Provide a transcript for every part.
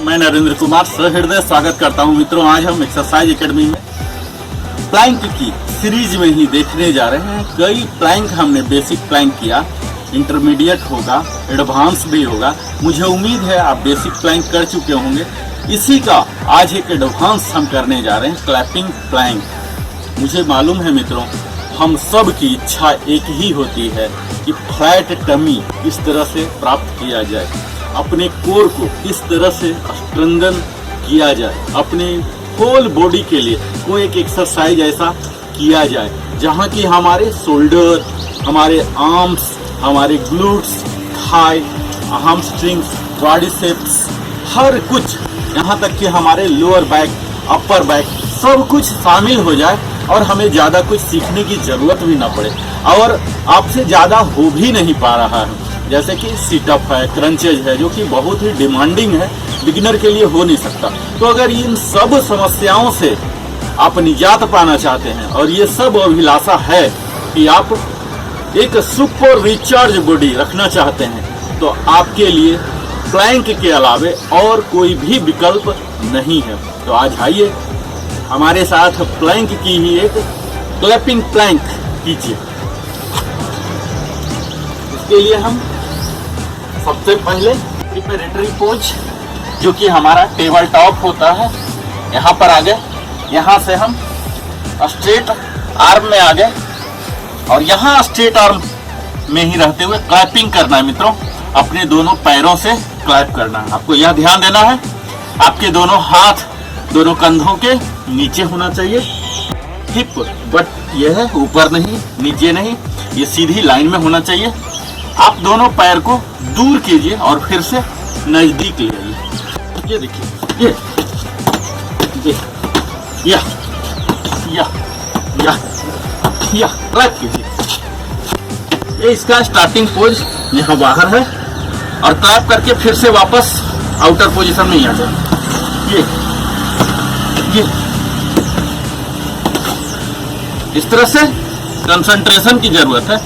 मैं नरेंद्र कुमार सहृदय स्वागत करता हूं मित्रों। आज हम एक्सरसाइज एकेडमी में प्लैंक की सीरीज में ही देखने जा रहे हैं। कई प्लैंक हमने बेसिक प्लैंक किया, इंटरमीडिएट होगा, एडवांस भी होगा। मुझे उम्मीद है आप बेसिक प्लैंक कर चुके होंगे। इसी का आज एक एडवांस हम करने जा रहे हैं, क्लैपिंग प्लैंक। मुझे मालूम है मित्रों, हम सब की इच्छा एक ही होती है कि फ्लैट टमी किस तरह से प्राप्त किया जाए, अपने कोर को किस तरह से स्ट्रेंथन किया जाए, अपने होल बॉडी के लिए कोई एक एक्सरसाइज ऐसा किया जाए जहाँ की हमारे शोल्डर, हमारे आर्म्स, हमारे ग्लूट्स, थाई, हैमस्ट्रिंग्स, क्वाड्रिसेप्स, हर कुछ, यहाँ तक कि हमारे लोअर बैक, अपर बैक, सब कुछ शामिल हो जाए और हमें ज़्यादा कुछ सीखने की ज़रूरत भी ना पड़े और आपसे ज़्यादा हो भी नहीं पा रहा है। जैसे कि सिटअप है, क्रंचेज है, जो कि बहुत ही डिमांडिंग है, बिगिनर के लिए हो नहीं सकता। तो अगर इन सब समस्याओं से आप निजात पाना चाहते हैं और ये सब अभिलाषा है कि आप एक सुपर रिचार्ज बॉडी रखना चाहते हैं, तो आपके लिए प्लैंक के अलावे और कोई भी विकल्प नहीं है। तो आज आइए हमारे साथ प्लैंक की ही एक क्लैपिंग प्लैंक कीजिए। इसके लिए हम सबसे पहले प्रिपरेटरी पोज, जो कि हमारा टेबल टॉप होता है, यहाँ पर आ गए। यहाँ से हम स्ट्रेट आर्म में आ गए और यहाँ स्ट्रेट आर्म में ही रहते हुए क्लैपिंग करना है मित्रों। अपने दोनों पैरों से क्लैप करना है। आपको यह ध्यान देना है, आपके दोनों हाथ दोनों कंधों के नीचे होना चाहिए। हिप बट यह है ऊपर नहीं, नीचे नहीं, ये सीधी लाइन में होना चाहिए। आप दोनों पैर को दूर कीजिए और फिर से नजदीक ले आइए। ये देखिए, या क्लैप कीजिए। ये इसका स्टार्टिंग पोज यहाँ बाहर है और क्लैप करके फिर से वापस आउटर पोजीशन में ही आ जाए। ये इस तरह से कंसंट्रेशन की जरूरत है।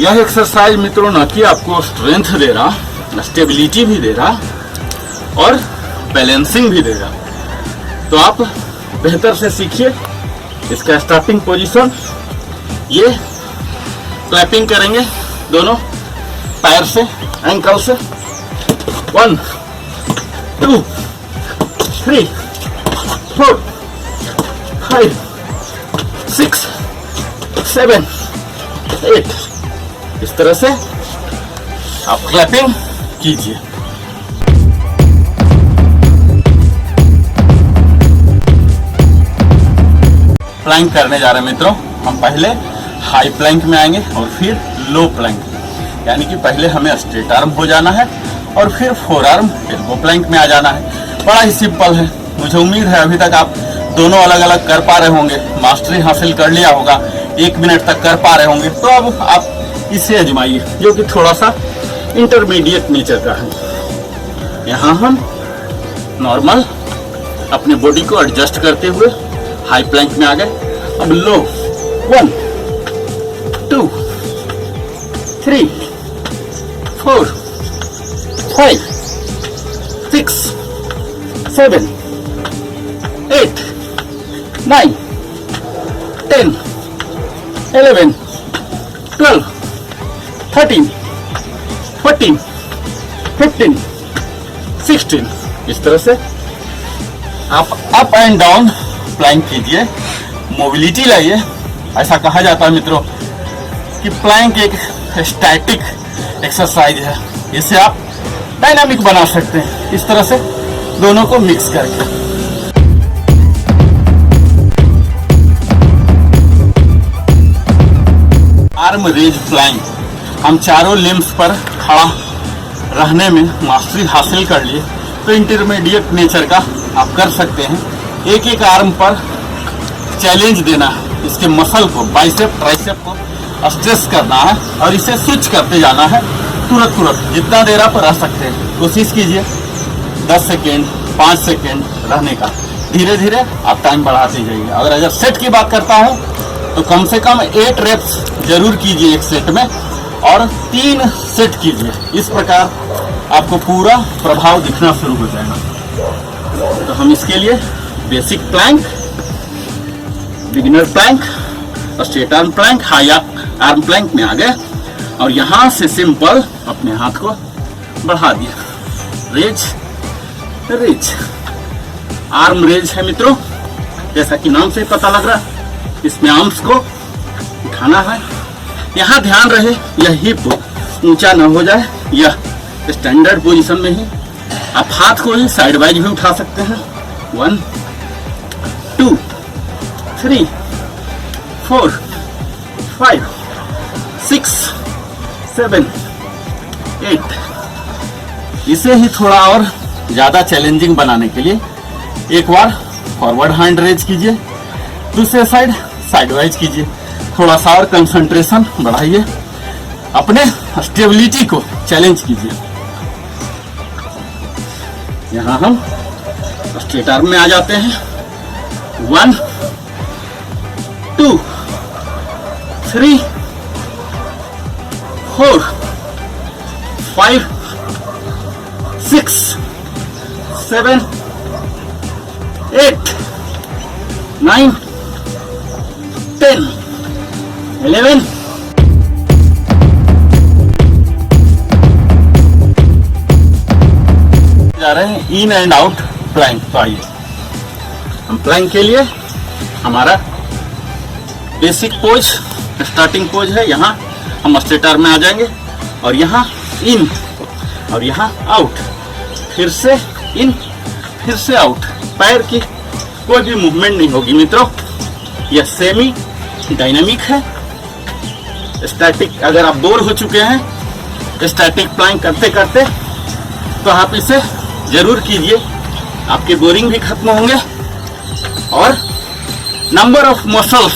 यह एक्सरसाइज मित्रों न कि आपको स्ट्रेंथ दे रहा, स्टेबिलिटी भी दे रहा और बैलेंसिंग भी दे रहा। तो आप बेहतर से सीखिए। इसका स्टार्टिंग पोजीशन, ये क्लैपिंग करेंगे दोनों पैर से, एंकल से। 1 2 3 4 5 6 7 8। इस तरह से आप क्लैपिंग कीजिए। प्लैंक करने जा रहे हैं मित्रों। हम पहले हाई प्लैंक में आएंगे और फिर लो प्लैंक, यानी कि पहले हमें स्ट्रेट आर्म हो जाना है और फिर फोर आर्म एल्बो प्लैंक में आ जाना है। बड़ा ही सिंपल है। मुझे उम्मीद है अभी तक आप दोनों अलग अलग कर पा रहे होंगे, मास्टरी हासिल कर लिया होगा, 1 मिनट तक कर पा रहे होंगे। तो अब आप इसे आजमाइए, जो कि थोड़ा सा इंटरमीडिएट नेचर का है। यहाँ हम नॉर्मल अपने बॉडी को एडजस्ट करते हुए हाई प्लैंक में आ गए। अब लो, 1 2 3 4 5 6 7 8 9 10 11 12 13 14 15 16। इस तरह से आप अप एंड डाउन प्लैंक कीजिए, मोबिलिटी लाइए। ऐसा कहा जाता है मित्रों कि प्लैंक एक स्टैटिक एक्सरसाइज है, इसे आप डायनामिक बना सकते हैं इस तरह से दोनों को मिक्स करके। आर्म रेज प्लैंक, हम चारों लिम्स पर खड़ा रहने में मास्टरी हासिल कर लिए, तो इंटरमीडिएट नेचर का आप कर सकते हैं। एक एक आर्म पर चैलेंज देना है, इसके मसल को, बाइसेप ट्राइसेप को स्ट्रेस करना है और इसे स्विच करते जाना है तुरंत। जितना देर आप रह सकते हैं कोशिश कीजिए, 10 सेकेंड 5 सेकेंड रहने का। धीरे धीरे आप टाइम बढ़ाते जाइए। अगर सेट की बात करता हूँ तो कम से कम 8 रेप्स जरूर कीजिए एक सेट में और 3 सेट कीजिए। इस प्रकार आपको पूरा प्रभाव दिखना शुरू हो जाएगा। तो हम इसके लिए basic plank, beginner plank, straight arm plank, high arm plank में आ गए और यहां से सिंपल अपने हाथ को बढ़ा दिया, रेज रेज, आर्म रेज है मित्रों, जैसा कि नाम से पता लग रहा है, इसमें आर्म्स को उठाना है। यहाँ ध्यान रहे यह हिप ऊंचा न हो जाए, यह स्टैंडर्ड पोजीशन में ही। आप हाथ को ही साइड वाइज भी उठा सकते हैं। 1 2 3 4 5 6 7 8। इसे ही थोड़ा और ज्यादा चैलेंजिंग बनाने के लिए एक बार फॉरवर्ड हैंड रेज कीजिए, दूसरे साइड साइड वाइज कीजिए, थोड़ा सा और कंसंट्रेशन बढ़ाइए, अपने स्टेबिलिटी को चैलेंज कीजिए। यहां हम स्ट्रेट आर्म में आ जाते हैं। 1 2 3 4 5 6 7 8 9 10 11। जा रहे हैं इन एंड आउट प्लैंक। तो आइए हम प्लैंक के लिए हमारा बेसिक पोज, स्टार्टिंग पोज है। यहाँ हम स्ट्रेट आर्म में आ जाएंगे और यहाँ इन और यहाँ आउट, फिर से इन फिर से आउट। पैर की कोई भी मूवमेंट नहीं होगी मित्रों, यह सेमी डायनामिक है। स्टैटिक, अगर आप बोर हो चुके हैं स्टैटिक प्लैंक करते करते तो आप इसे जरूर कीजिए, आपके बोरिंग भी खत्म होंगे। और नंबर ऑफ मसल्स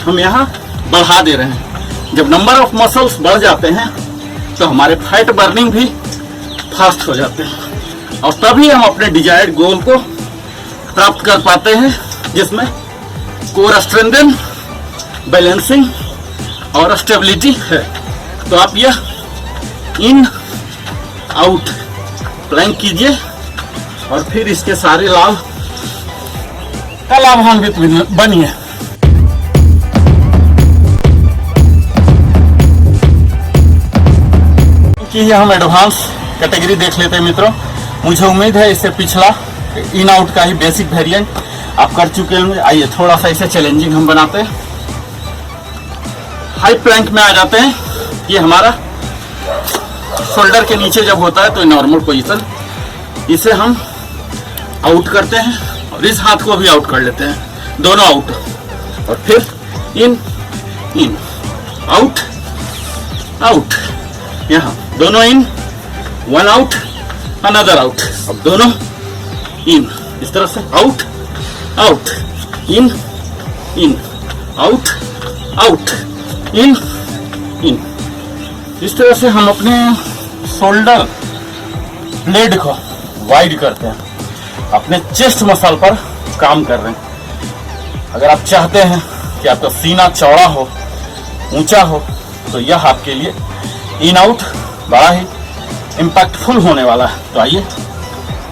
हम यहाँ बढ़ा दे रहे हैं। जब नंबर ऑफ मसल्स बढ़ जाते हैं तो हमारे फैट बर्निंग भी फास्ट हो जाते हैं और तभी हम अपने डिजायर्ड गोल को प्राप्त कर पाते हैं, जिसमें कोर स्ट्रेंथन, बैलेंसिंग और स्टेबिलिटी है। तो आप यह इन आउट प्लैंक कीजिए और फिर इसके सारे लाभ का लाभान्वित बनिए। कि हम एडवांस कैटेगरी देख लेते हैं मित्रों। मुझे उम्मीद है इससे पिछला इन आउट का ही बेसिक वेरिएंट आप कर चुके होंगे। आइए थोड़ा सा इसे चैलेंजिंग हम बनाते हैं। हाई प्लैंक में आ जाते हैं। ये हमारा शोल्डर के नीचे जब होता है तो नॉर्मल पोजीशन, इसे हम आउट करते हैं और इस हाथ को भी आउट कर लेते हैं, दोनों आउट। और फिर इन इन आउट आउट, यहाँ दोनों इन, 1 आउट अनदर आउट। अब दोनों इन, इस तरह से out out in in out out in in. इस तरह से हम अपने शोल्डर ब्लेड को वाइड करते हैं, अपने चेस्ट मसल पर काम कर रहे हैं। अगर आप चाहते हैं कि आपका सीना चौड़ा हो, ऊंचा हो, तो यह आपके लिए इन आउट बड़ा ही इम्पैक्टफुल होने वाला है। तो आइए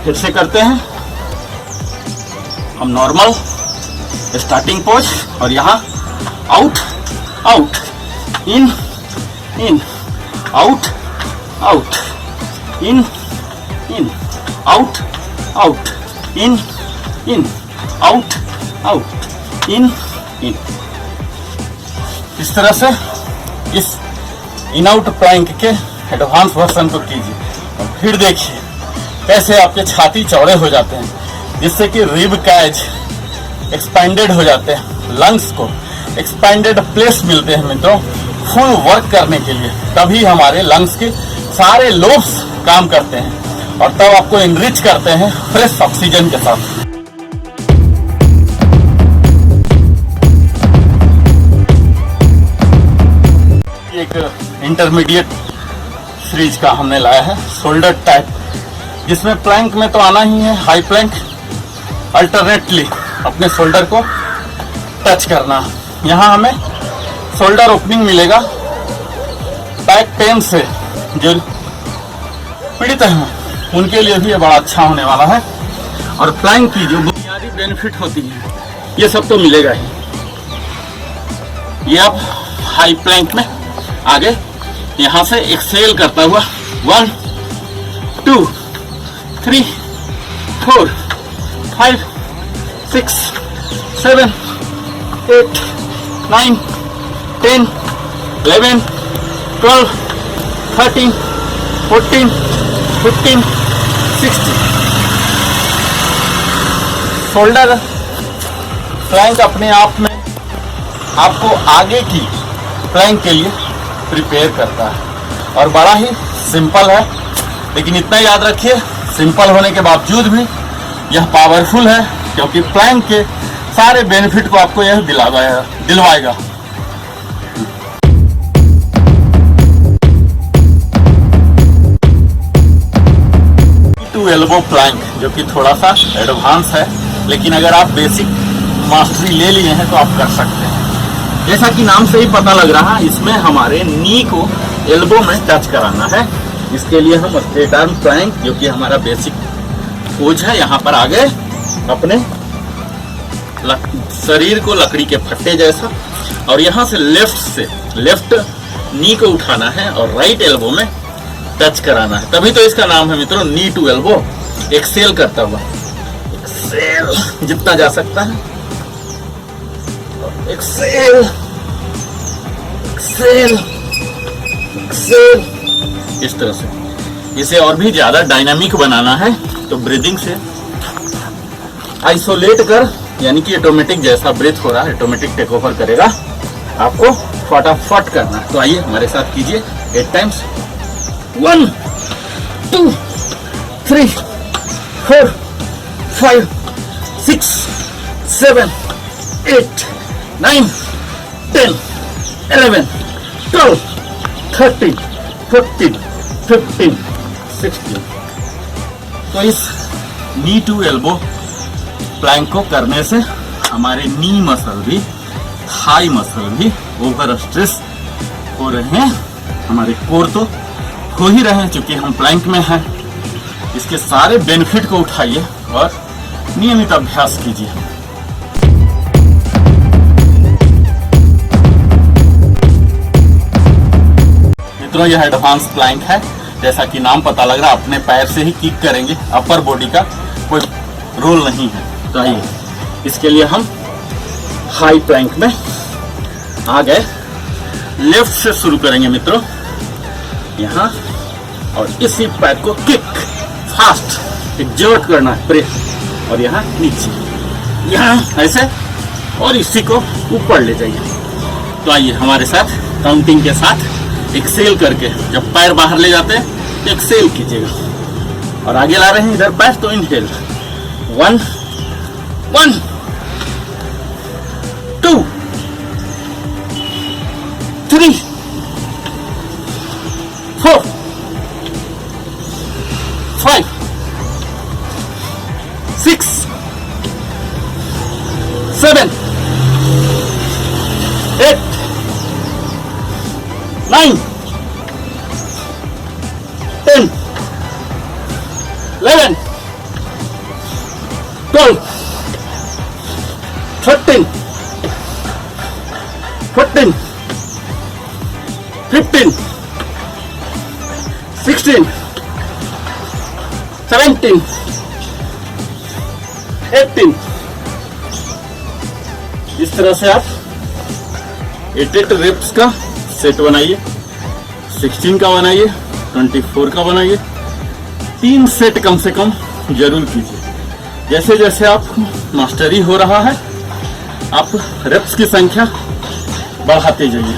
फिर से करते हैं हम नॉर्मल स्टार्टिंग पोज और यहाँ out out in in out out in in out out in in out out in in. इस तरह से इस इन आउट प्लैंक के एडवांस वर्जन को कीजिए और फिर देखिए कैसे आपके छाती चौड़े हो जाते हैं, जिससे कि रिब कैज एक्सपेंडेड हो जाते हैं, लंग्स को एक्सपेंडेड प्लेस मिलते हैं मित्रों फुल वर्क करने के लिए। तभी हमारे लंग्स के सारे लोब्स काम करते हैं और तब आपको इनरिच करते हैं फ्रेश ऑक्सीजन के साथ। एक इंटरमीडिएट सीरीज का हमने लाया है शोल्डर टाइप, जिसमें प्लैंक में तो आना ही है हाई प्लैंक, अल्टरनेटली अपने शोल्डर को टच करना। यहाँ हमें शोल्डर ओपनिंग मिलेगा बैक पेन से जो पीड़ित हैं उनके लिए भी ये बड़ा अच्छा होने वाला है। और प्लैंक की जो बुनियादी बेनिफिट होती है ये सब तो मिलेगा ही। ये आप हाई प्लैंक में आगे यहां से एक्सेल करता हुआ 1 2 3 4 5 6 7 8 9 10 11 12 13 14 15 16 शोल्डर प्लैंक अपने आप में आपको आगे की प्लैंक के लिए प्रिपेयर करता है और बड़ा ही सिंपल है। लेकिन इतना याद रखिए, सिंपल होने के बावजूद भी यह पावरफुल है, क्योंकि प्लैंक के सारे बेनिफिट को आपको यह दिलवाएगा। टू एल्बो प्लैंक जो कि थोड़ा सा एडवांस है, लेकिन अगर आप बेसिक मास्टरी ले लिए हैं तो आप कर सकते हैं। जैसा कि नाम से ही पता लग रहा है, इसमें हमारे नी को एल्बो में टच कराना है। इसके लिए हम स्ट्रेट आर्म प्लैंक जो कि हमारा बेसिक पोज है, यहाँ पर आगे अपने शरीर को लकड़ी के फट्टे जैसा, और यहाँ से लेफ्ट नी को उठाना है और राइट एल्बो में टच कराना है। तभी तो इसका नाम है मित्रों नी टू एल्बो। एक्सेल करता हुआ, एक्सेल जितना जा सकता है, एक्सेल एक्सेल एक्सेल, इस तरह से। इसे और भी ज्यादा डायनामिक बनाना है तो ब्रीदिंग से आइसोलेट कर, यानी कि ऑटोमेटिक जैसा ब्रीथ हो रहा है ऑटोमेटिक टेक ओवर करेगा। आपको फटाफट करना है। तो आइए हमारे साथ कीजिए 8 टाइम्स। 1 2 3 4 5 6 7 8 9 10 11 12 13 14 15 16। तो इस नी टू एल्बो प्लैंक को करने से हमारे नी मसल भी, थाई मसल भी ओवर स्ट्रेस हो रहे हैं। हमारे कोर तो हो ही रहे हैं क्योंकि हम प्लैंक में हैं। इसके सारे बेनिफिट को उठाइए और नियमित अभ्यास कीजिए। मित्रों, यह एडवांस प्लैंक है। जैसा कि नाम पता लग रहा है, अपने पैर से ही किक करेंगे, अपर बॉडी का कोई रोल नहीं है। तो आइए इसके लिए हम हाई प्लैंक में आ गए। लेफ्ट से शुरू करेंगे मित्रों, यहाँ, और इसी पैर को किक फास्ट एक्सर्ट करना है, प्रेस, और यहाँ नीचे, यहाँ ऐसे, और इसी को ऊपर ले जाइए। तो आइए हमारे साथ काउंटिंग के साथ एक्सेल करके, जब पैर बाहर ले जाते हैं तो एक्सेल कीजिएगा, और आगे ला रहे हैं इधर पैर तो इनहेल। 1 1 2 3 4 5 6 7 8 9 10 11 12 13 14 15 16 17 18। इस तरह से आप 8 रेप्स का सेट बनाइए, 16 का बनाइए, 24 का बनाइए। 3 सेट कम से कम जरूर कीजिए। जैसे जैसे आप मास्टरी हो रहा है, आप रेप्स की संख्या बढ़ाते जाइए।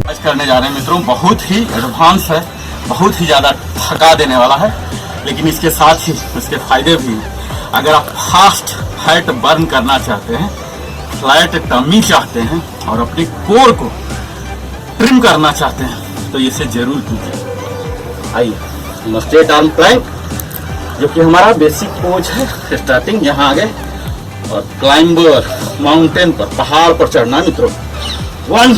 आज करने जा रहे हैं मित्रों, बहुत ही एडवांस है, बहुत ही ज्यादा थका देने वाला है, लेकिन इसके साथ ही इसके फायदे भी हैं। अगर आप फास्ट फैट बर्न करना चाहते हैं, फ्लैट टमी चाहते हैं, और अपने कोर को ट्रिम करना चाहते हैं, तो इसे जरूर कीजिए। आइए स्ट्रेट आर्म प्लैंक, जो कि हमारा बेसिक पोज है। स्टार्टिंग यहाँ आ गए, और क्लाइंबर, माउंटेन पर, पहाड़ पर चढ़ना मित्रों। 1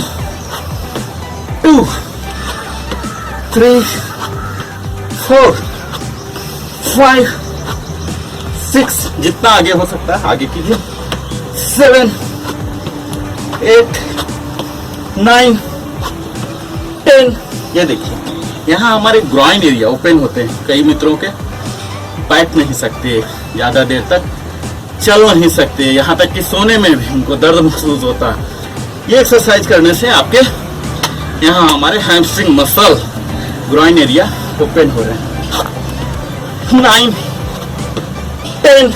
2 3 4 5 6, जितना आगे हो सकता है आगे कीजिए, 7 8 9 10। ये देखिए यहाँ हमारे ग्रॉइन एरिया ओपन होते हैं। कई मित्रों के बैठ नहीं सकते, ज्यादा देर तक चल नहीं सकते, यहाँ तक कि सोने में भी उनको दर्द महसूस होता है। ये एक्सरसाइज करने से आपके यहाँ हमारे hamstring muscle groin area open हो रहे हैं। 9 10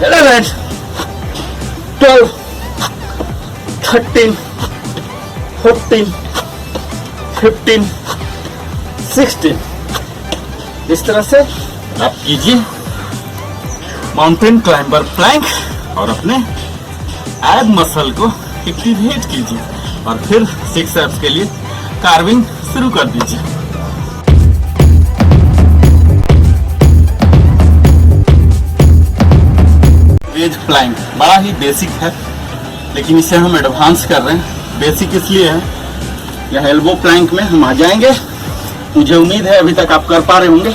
11 12 13 14 15 16। इस तरह से आप कीजिए माउंटेन क्लाइंबर प्लैंक और अपने एब मसल को एक्टिवेट कीजिए और फिर 6 एप्स के लिए कार्विंग शुरू कर दीजिए। वेज प्लैंक बड़ा ही बेसिक है, लेकिन इसे हम एडवांस कर रहे हैं। बेसिक इसलिए है, यह एल्बो प्लैंक में हम आ जाएंगे। मुझे उम्मीद है अभी तक आप कर पा रहे होंगे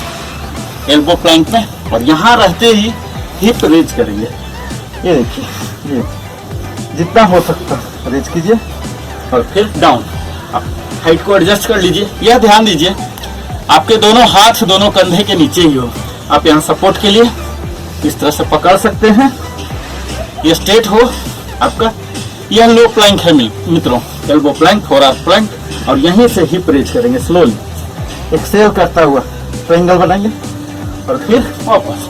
एल्बो प्लैंक में, और यहाँ रहते ही हिप रेज करेंगे। ये देखिए, ये जितना हो सकता रेज कीजिए और फिर डाउन। आप हाइट को एडजस्ट कर लीजिए। यह ध्यान दीजिए आपके दोनों हाथ दोनों कंधे के नीचे ही हो। आप यहाँ सपोर्ट के लिए इस तरह से पकड़ सकते हैं, ये स्ट्रेट हो आपका। यह लो प्लैंक है मित्रों, एल्बो प्लैंक, फोरआर्म प्लैंक, और यहीं से हिप रेज करेंगे स्लोली। एक्सेल करता हुआ ट्रायंगल बनाएंगे और फिर वापस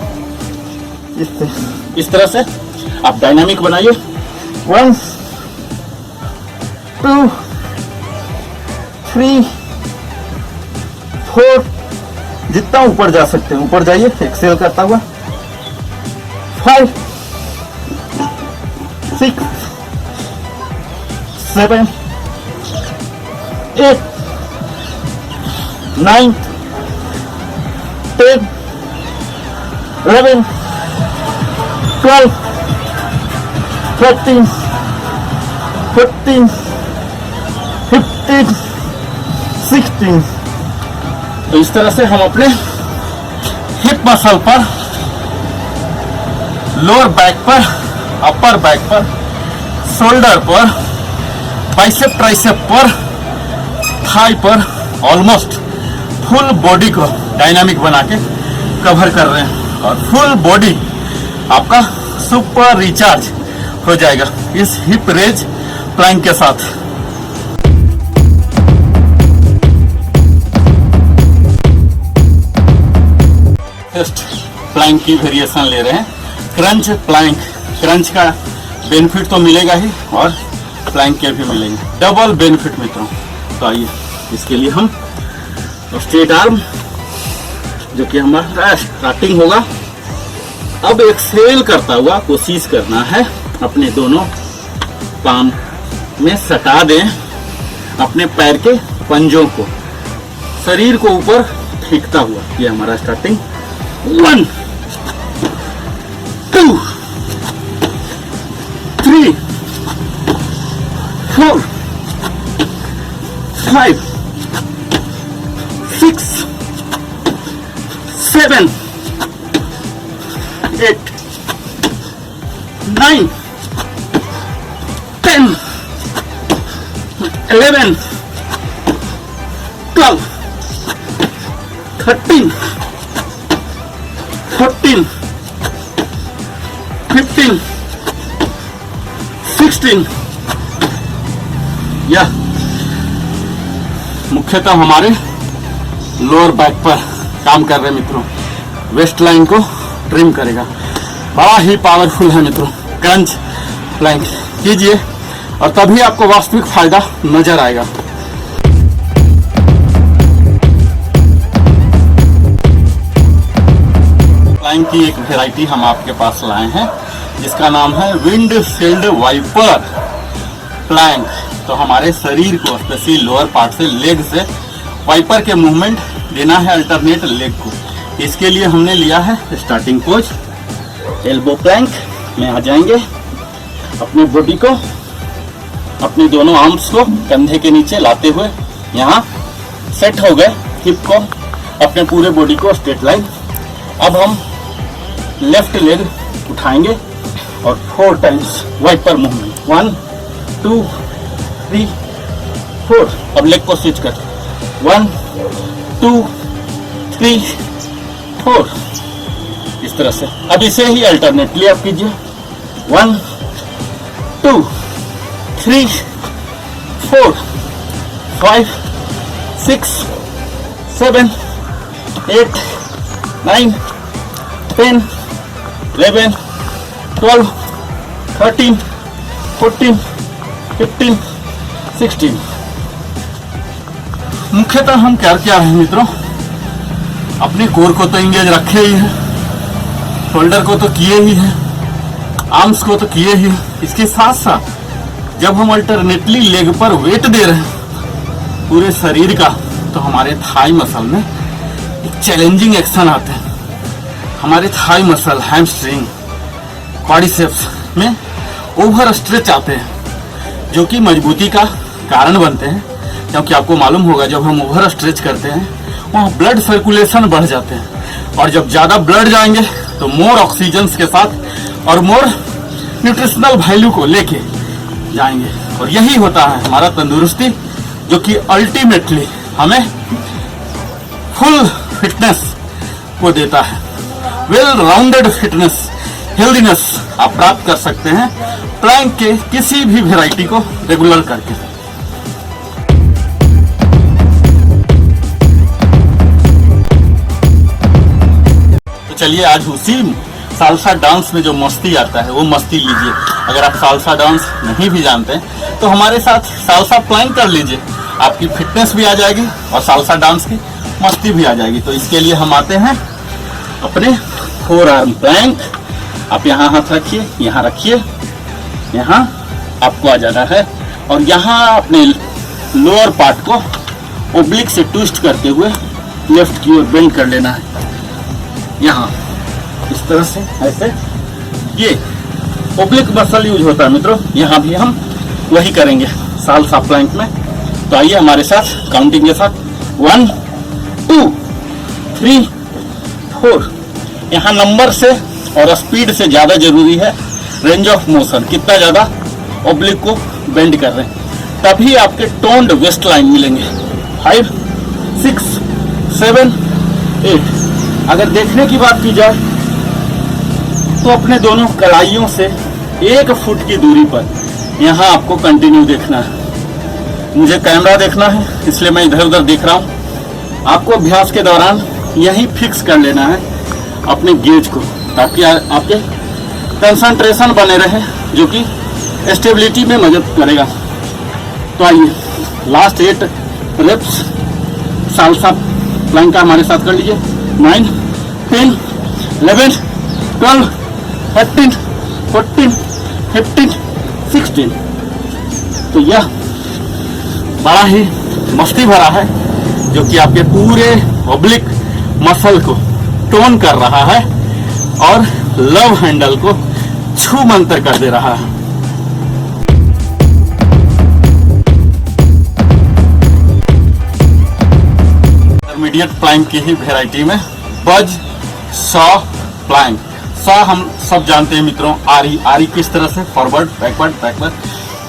इस तरह से आप डायनामिक बनाइए। 1 2 3 4, जितना ऊपर जा सकते हैं ऊपर जाइए एक्सेल करता हुआ। 5 6 7 8 9 10 11 12 13 14 15 16। तो इस तरह से हम अपने हिप मसल पर, लोअर बैक पर, अपर बैक पर, शोल्डर पर, बाइसेप ट्राइसेप पर, थाई पर, ऑलमोस्ट फुल बॉडी को डायनामिक बना के कवर कर रहे हैं, और फुल बॉडी आपका सुपर रिचार्ज हो जाएगा इस हिप रेज प्लैंक के साथ। नेक्स्ट प्लैंक की वेरिएशन ले रहे हैं, क्रंच प्लैंक। क्रंच का बेनिफिट तो मिलेगा ही और प्लैंक के भी मिलेंगे, डबल बेनिफिट मित्रों। तो आइए इसके लिए हम स्ट्रेट आर्म, जो कि हमारा स्टार्टिंग होगा। अब एक्सेल करता हुआ कोशिश करना है अपने दोनों पाम में सटा दें अपने पैर के पंजों को, शरीर को ऊपर फेंकता हुआ। ये हमारा स्टार्टिंग। 1 2 3 4 5 6 7 8 9 10 11 12 13 14 15 16। यह मुख्यतः हमारे लोअर बैक पर काम कर रहे मित्रों, वेस्ट लाइन को ट्रिम करेगा। बड़ा ही पावरफुल है मित्रों। क्रंच प्लैंक कीजिए और तभी आपको वास्तविक फायदा नजर आएगा। प्लैंक की एक वैरायटी हम आपके पास लाए हैं जिसका नाम है विंडशील्ड वाइपर प्लैंक। तो हमारे शरीर को स्पेशली लोअर पार्ट से, लेग से वाइपर के मूवमेंट देना है अल्टरनेट लेग को। इसके लिए हमने लिया है स्टार्टिंग पोज एल्बो प्लैंक में आ जाएंगे, अपने बॉडी को अपनी दोनों आर्म्स को कंधे के नीचे लाते हुए यहाँ सेट हो गए, हिप को, अपने पूरे बॉडी को स्ट्रेट लाइन। अब हम लेफ्ट लेग उठाएंगे और 4 टाइम्स वाइपर मूवमेंट, 1 2 3 4। अब लेग को स्विच कर, 1 2 3 4, इस तरह से। अब इसे ही अल्टरनेटली आप कीजिए, 1 2 3 4 5 6 7 8 9 10 11 12 13 14 15 16। मुख्यतः हम क्या रहे हैं मित्रों, अपने कोर को तो इंगेज रखे ही है, शोल्डर को तो किए ही है, आर्म्स को तो किए ही। इसके साथ साथ जब हम अल्टरनेटली लेग पर वेट दे रहे हैं पूरे शरीर का, तो हमारे थाई मसल में एक चैलेंजिंग एक्शन आते हैं। हमारे थाई मसल, हैमस्ट्रिंग, क्वाड्रिसेप्स में ओवर स्ट्रेच आते हैं, जो कि मजबूती का कारण बनते हैं। क्योंकि आपको मालूम होगा, जब हम ओवर स्ट्रेच करते हैं वहाँ ब्लड सर्कुलेशन बढ़ जाते हैं, और जब ज़्यादा ब्लड जाएंगे तो मोर ऑक्सीजन के साथ और मोर न्यूट्रिशनल वैल्यू को लेके जाएंगे। और यही होता है हमारा तंदुरुस्ती, जो कि अल्टीमेटली हमें फुल फिटनेस को देता है। वेल राउंडेड फिटनेस, हेल्दीनेस आप प्राप्त कर सकते हैं प्लैंक के किसी भी वैरायटी को रेगुलर करके। तो चलिए आज उसी सालसा डांस में जो मस्ती आता है वो मस्ती लीजिए। अगर आप सालसा डांस नहीं भी जानते हैं तो हमारे साथ सालसा प्लैंक कर लीजिए, आपकी फिटनेस भी आ जाएगी और सालसा डांस की मस्ती भी आ जाएगी। तो इसके लिए हम आते हैं अपने 4 आर्म प्लैंक। आप यहाँ हाथ रखिए, यहाँ रखिए, यहाँ आपको आ जाना है और यहाँ अपने लोअर पार्ट को ओब्लिक से ट्विस्ट करते हुए लेफ्ट की ओर बेंड कर लेना है। यहाँ इस तरह से, ऐसे, ये ओब्लिक मसल यूज होता है मित्रों। यहाँ भी हम वही करेंगे सालसा प्लैंक में। तो आइए हमारे साथ काउंटिंग के साथ, 1 2 3 4। यहाँ नंबर से और स्पीड से ज्यादा जरूरी है रेंज ऑफ मोशन, कितना ज्यादा ओब्लिक को बेंड कर रहे हैं, तभी आपके टोन्ड वेस्ट लाइन मिलेंगे। 5 6 7 8। अगर देखने की बात की जाए तो अपने दोनों कलाइयों से 1 फुट की दूरी पर यहाँ आपको कंटिन्यू देखना है। मुझे कैमरा देखना है इसलिए मैं इधर उधर देख रहा हूँ। आपको अभ्यास के दौरान यही फिक्स कर लेना है अपने गेज को, ताकि आपके कंसंट्रेशन बने रहे, जो कि स्टेबिलिटी में मदद करेगा। तो आइए लास्ट 8 रेप्स सालसा प्लैंक का हमारे साथ कर लीजिए। 9 10 11 12 13 14 15 16। तो यह बड़ा ही मस्ती भरा है, जो कि आपके पूरे ओब्लिक मसल को टोन कर रहा है और लव हैंडल को छू मंतर कर दे रहा है। इंटरमीडिएट प्लैंक की ही वैरायटी में बज सॉ प्लैंक। सॉ हम सब जानते हैं मित्रों, आरी किस तरह से फॉरवर्ड बैकवर्ड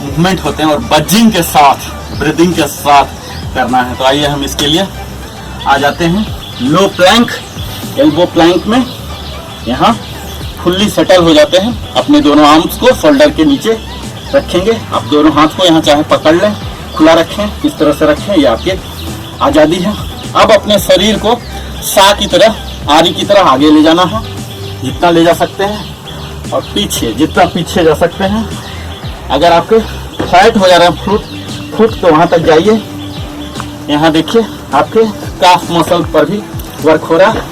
मूवमेंट होते हैं, और बजिंग के साथ, ब्रीदिंग के साथ करना है। तो आइए हम इसके लिए आ जाते हैं लो प्लैंक, एल्बो प्लैंक में। यहाँ फुल्ली सेटल हो जाते हैं, अपने दोनों आर्म्स को शोल्डर के नीचे रखेंगे। आप दोनों हाथ को यहाँ चाहे पकड़ लें, खुला रखें, इस तरह से रखें, ये आपके आज़ादी है। अब अपने शरीर को सा की तरह, आरी की तरह आगे ले जाना है, जितना ले जा सकते हैं, और पीछे जितना पीछे जा सकते हैं। अगर आपके फ्लैट हो जा रहे हैं फुट तो वहाँ तक जाइए। यहाँ देखिए आपके काफ मसल पर भी वर्क हो रहा है।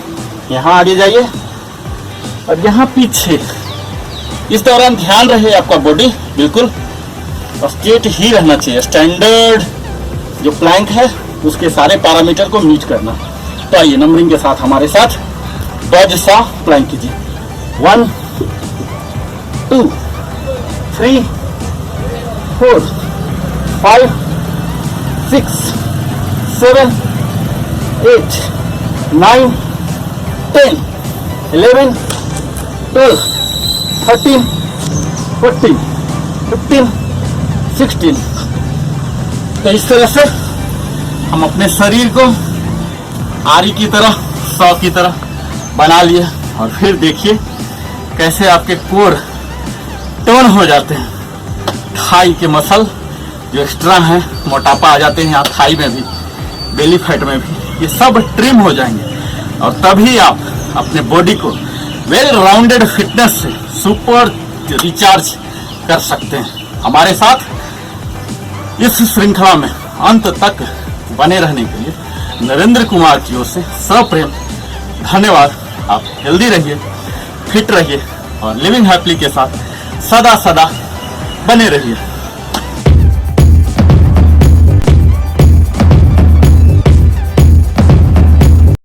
यहाँ आगे जाइए और यहाँ पीछे। इस दौरान ध्यान रहे आपका बॉडी बिल्कुल स्ट्रेट ही रहना चाहिए। स्टैंडर्ड जो प्लैंक है उसके सारे पैरामीटर को मीट करना। तो आइए नंबरिंग के साथ हमारे साथ बज सा प्लैंक कीजिए। 1 2 3 4 5, 6, 7, 8, 9, 10, 11, 12, 13, 14, 15, 16। तो इस तरह से हम अपने शरीर को आरी की तरह, 100 की तरह बना लिए। और फिर देखिए कैसे आपके कोर टर्न हो जाते हैं। थाई के मसल जो एक्स्ट्रा हैं, मोटापा आ जाते हैं यहाँ थाई में भी, बेली फैट में भी, ये सब ट्रिम हो जाएंगे। और तभी आप अपने बॉडी को वेल राउंडेड फिटनेस से सुपर रिचार्ज कर सकते हैं। हमारे साथ इस श्रृंखला में अंत तक बने रहने के लिए नरेंद्र कुमार की ओर से सप्रेम धन्यवाद। आप हेल्दी रहिए, फिट रहिए और लिविंग हैप्पीली के साथ सदा सदा बने रहिए।